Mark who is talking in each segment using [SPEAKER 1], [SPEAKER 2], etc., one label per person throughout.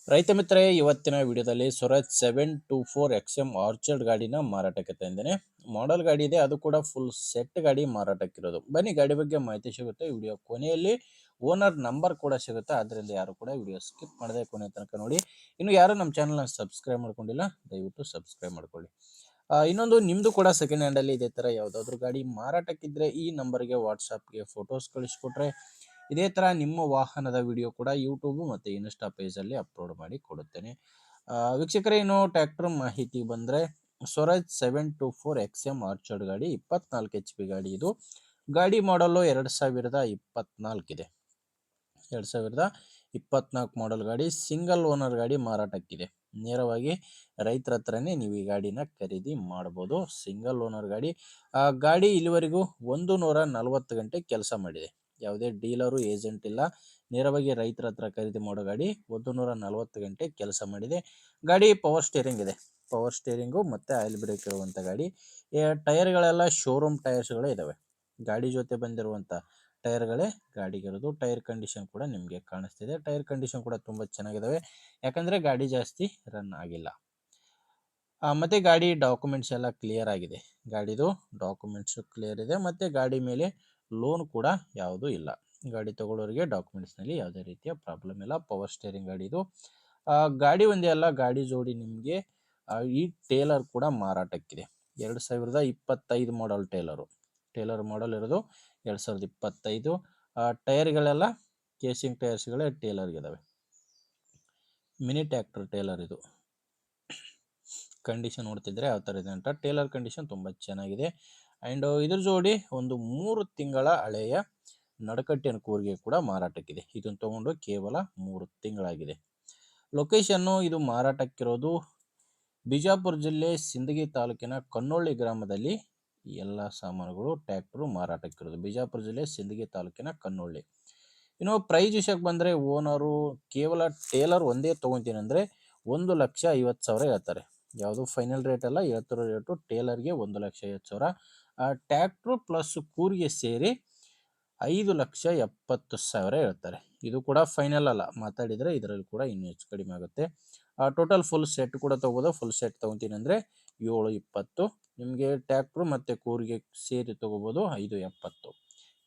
[SPEAKER 1] ರೈತ ಮಿತ್ರರೇ, ಇವತ್ತಿನ ವಿಡಿಯೋದಲ್ಲಿ ಸ್ವರಾಜ್ 724 XM ಆರ್ಚರ್ಡ್ ಗಾಡಿನ ಮಾರಾಟಕ್ಕೆ ತಂದಿದ್ದೇನೆ. ಮಾಡೆಲ್ ಗಾಡಿ ಇದೆ, ಅದು ಕೂಡ ಫುಲ್ ಸೆಟ್ ಗಾಡಿ ಮಾರಾಟಕ್ಕಿರೋದು. ಬನ್ನಿ ಗಾಡಿ ಬಗ್ಗೆ ಮಾಹಿತಿ ಸಿಗುತ್ತೆ. ವಿಡಿಯೋ ಕೊನೆಯಲ್ಲಿ ಓನರ್ ನಂಬರ್ ಕೂಡ ಸಿಗುತ್ತೆ, ಅದರಿಂದ ಯಾರು ಕೂಡ ವಿಡಿಯೋ ಸ್ಕಿಪ್ ಮಾಡದೆ ಕೊನೆ ತನಕ ನೋಡಿ. ಇನ್ನು ಯಾರು ನಮ್ಮ ಚಾನಲ್ನ ಸಬ್ಸ್ಕ್ರೈಬ್ ಮಾಡ್ಕೊಂಡಿಲ್ಲ, ದಯವಿಟ್ಟು ಸಬ್ಸ್ಕ್ರೈಬ್ ಮಾಡ್ಕೊಳ್ಳಿ. ಇನ್ನೊಂದು, ನಿಮ್ಮದು ಕೂಡ ಸೆಕೆಂಡ್ ಹ್ಯಾಂಡಲ್ಲಿ ಇದೇ ಥರ ಯಾವುದಾದ್ರೂ ಗಾಡಿ ಮಾರಾಟಕ್ಕಿದ್ರೆ ಈ ನಂಬರ್ಗೆ ವಾಟ್ಸಪ್ಗೆ ಫೋಟೋಸ್ ಕಳಿಸ್ಕೊಟ್ರೆ ಇದೇ ಥರ ನಿಮ್ಮ ವಾಹನದ ವಿಡಿಯೋ ಕೂಡ ಯೂಟ್ಯೂಬ್ ಮತ್ತು ಇನ್ಸ್ಟಾ ಪೇಜಲ್ಲಿ ಅಪ್ಲೋಡ್ ಮಾಡಿ ಕೊಡುತ್ತೇನೆ. ವೀಕ್ಷಕರೇ, ಇನ್ನು ಟ್ರ್ಯಾಕ್ಟರ್ ಮಾಹಿತಿ ಬಂದರೆ ಸ್ವರಾಜ್ 724 XM ಆರ್ಚರ್ಡ್ ಗಾಡಿ 24 HP ಗಾಡಿ. ಇದು ಗಾಡಿ ಮಾಡಲು 2024 ಇದೆ. 2024 ಮಾಡೆಲ್ ಗಾಡಿ, ಸಿಂಗಲ್ ಓನರ್ ಗಾಡಿ ಮಾರಾಟಕ್ಕಿದೆ. ನೇರವಾಗಿ ರೈತರ ಹತ್ರನೇ ನೀವು ಈ ಗಾಡಿನ ಖರೀದಿ ಮಾಡ್ಬೋದು. ಸಿಂಗಲ್ ಓನರ್ ಗಾಡಿ. ಗಾಡಿ ಇಲ್ಲಿವರೆಗೂ 140 ಗಂಟೆ ಕೆಲಸ ಮಾಡಿದೆ. ಯಾವುದೇ ಡೀಲರು ಏಜೆಂಟ್ ಇಲ್ಲ, ನೇರವಾಗಿ ರೈತರ ಹತ್ರ ಖರೀದಿ ಮಾಡೋ ಗಾಡಿ. 140 ಗಂಟೆ ಕೆಲಸ ಮಾಡಿದೆ. ಗಾಡಿ ಪವರ್ ಸ್ಟೇರಿಂಗ್ ಇದೆ. ಪವರ್ ಸ್ಟೇರಿಂಗು ಮತ್ತು ಆಯಿಲ್ ಬ್ರೇಕ್ ಇರುವಂಥ ಗಾಡಿ. ಟೈರ್ಗಳೆಲ್ಲ ಶೋರೂಮ್ ಟೈರ್ಸ್ಗಳೇ ಇದ್ದಾವೆ. ಗಾಡಿ ಜೊತೆ ಬಂದಿರುವಂಥ ಟೈರ್ಗಳೇ ಗಾಡಿಗಿರೋದು. ಟೈರ್ ಕಂಡೀಷನ್ ಕೂಡ ನಿಮಗೆ ಕಾಣಿಸ್ತಿದೆ. ಟೈರ್ ಕಂಡೀಷನ್ ಕೂಡ ತುಂಬ ಚೆನ್ನಾಗಿದ್ದಾವೆ, ಯಾಕಂದರೆ ಗಾಡಿ ಜಾಸ್ತಿ ರನ್ ಆಗಿಲ್ಲ. ಮತ್ತು ಗಾಡಿ ಡಾಕ್ಯುಮೆಂಟ್ಸ್ ಎಲ್ಲ ಕ್ಲಿಯರ್ ಆಗಿದೆ. ಗಾಡಿದು ಡಾಕ್ಯುಮೆಂಟ್ಸು ಕ್ಲಿಯರ್ ಇದೆ, ಮತ್ತು ಗಾಡಿ ಮೇಲೆ ಲೋನ್ ಕೂಡ ಯಾವುದೂ ಇಲ್ಲ. ಗಾಡಿ ತಗೊಳ್ಳೋರಿಗೆ ಡಾಕ್ಯುಮೆಂಟ್ಸ್ನಲ್ಲಿ ಯಾವುದೇ ರೀತಿಯ ಪ್ರಾಬ್ಲಮ್ ಇಲ್ಲ. ಪವರ್ ಸ್ಟೇರಿಂಗ್ ಗಾಡಿ ಇದು. ಗಾಡಿ ಒಂದೇ ಅಲ್ಲ, ಗಾಡಿ ಜೋಡಿ ನಿಮಗೆ ಈ ಟೇಲರ್ ಕೂಡ ಮಾರಾಟಕ್ಕಿದೆ. 2025 ಮಾಡಲ್ ಟೇಲರ್ ಮಾಡಲ್ ಇರೋದು 2025. ಟೈರ್ಗಳೆಲ್ಲ ಕೇಸಿಂಗ್ ಟೈರ್ಸ್ಗಳೇ ಟೇಲರ್ಗಿದ್ದಾವೆ. ಮಿನಿ ಟ್ರ್ಯಾಕ್ಟರ್ ಟೇಲರ್ ಇದು. ಕಂಡೀಷನ್ ನೋಡ್ತಿದ್ರೆ ಯಾವ ಥರ ಇದೆ ಅಂತ. ಟೇಲರ್ ಕಂಡೀಷನ್ ತುಂಬ ಚೆನ್ನಾಗಿದೆ. ಆ್ಯಂಡ್ ಇದ್ರ ಜೋಡಿ ಒಂದು 3 ತಿಂಗಳ ಹಳೆಯ ನಡಕಟ್ಟಿನ ಕೂರಿಗೆ ಕೂಡ ಮಾರಾಟಕ್ಕಿದೆ. ಇದನ್ನು ತೊಗೊಂಡು ಕೇವಲ 3 ತಿಂಗಳಾಗಿದೆ. ಲೊಕೇಶನ್ನು ಇದು ಮಾರಾಟಕ್ಕಿರೋದು ಬಿಜಾಪುರ ಜಿಲ್ಲೆ ಸಿಂದಗಿ ತಾಲೂಕಿನ ಕನ್ನೊಳ್ಳಿ ಗ್ರಾಮದಲ್ಲಿ ಎಲ್ಲ ಸಾಮಾನುಗಳು ಟ್ರ್ಯಾಕ್ಟರು ಮಾರಾಟಕ್ಕಿರೋದು. ಬಿಜಾಪುರ ಜಿಲ್ಲೆ ಸಿಂದಗಿ ತಾಲೂಕಿನ ಕನ್ನೊಳ್ಳಿ. ಇನ್ನು ಪ್ರೈಸ್ ವಿಷಯಕ್ಕೆ ಬಂದರೆ, ಓನರು ಕೇವಲ ಟೇಲರ್ ಒಂದೇ ತೊಗೊತೀನಿ ಅಂದರೆ 1,50,000 ಹೇಳ್ತಾರೆ. ಯಾವುದು ಫೈನಲ್ ರೇಟ್ ಅಲ್ಲ, ಹೇಳ್ತಿರೋ ರೇಟು ಟೇಲರ್ಗೆ 1,50,000. ಟ್ರ್ಯಾಕ್ಟ್ರು ಪ್ಲಸ್ ಕೂರಿಗೆ ಸೇರಿ 5,70,000 ಹೇಳ್ತಾರೆ. ಇದು ಕೂಡ ಫೈನಲ್ ಅಲ್ಲ, ಮಾತಾಡಿದರೆ ಇದರಲ್ಲಿ ಕೂಡ ಇನ್ನೂ ಹೆಚ್ಚು ಕಡಿಮೆ ಆಗುತ್ತೆ. ಟೋಟಲ್ ಫುಲ್ ಸೆಟ್ ಕೂಡ ತೊಗೋಬೋದು. ಫುಲ್ ಸೆಟ್ ತೊಗೊತೀನಿ ಅಂದರೆ 7,20. ನಿಮಗೆ ಟ್ರ್ಯಾಕ್ಟ್ರು ಮತ್ತು ಕೂರಿಗೆ ಸೇರಿ ತೊಗೋಬೋದು 5,70.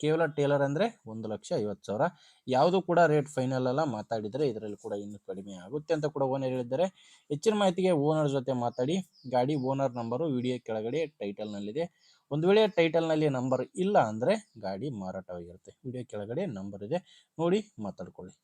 [SPEAKER 1] ಕೇವಲ ಟೇಲರ್ ಅಂದರೆ 1,50,000. ಯಾವುದು ಕೂಡ ರೇಟ್ ಫೈನಲ್ ಅಲ್ಲ, ಮಾತಾಡಿದರೆ ಇದರಲ್ಲಿ ಕೂಡ ಇನ್ನೂ ಕಡಿಮೆ ಆಗುತ್ತೆ ಅಂತ ಕೂಡ ಓನರ್ ಹೇಳಿದ್ದಾರೆ. ಹೆಚ್ಚಿನ ಮಾಹಿತಿಗೆ ಓನರ್ ಜೊತೆ ಮಾತಾಡಿ. ಗಾಡಿ ಓನರ್ ನಂಬರು ವಿಡಿಯೋ ಕೆಳಗಡೆ ಟೈಟಲ್ನಲ್ಲಿದೆ. ಒಂದು ವೇಳೆ ಟೈಟಲ್ನಲ್ಲಿ ನಂಬರ್ ಇಲ್ಲ ಅಂದರೆ ಗಾಡಿ ಮಾರಾಟವಾಗಿರುತ್ತೆ. ವಿಡಿಯೋ ಕೆಳಗಡೆ ನಂಬರ್ ಇದೆ, ನೋಡಿ ಮಾತಾಡ್ಕೊಳ್ಳಿ.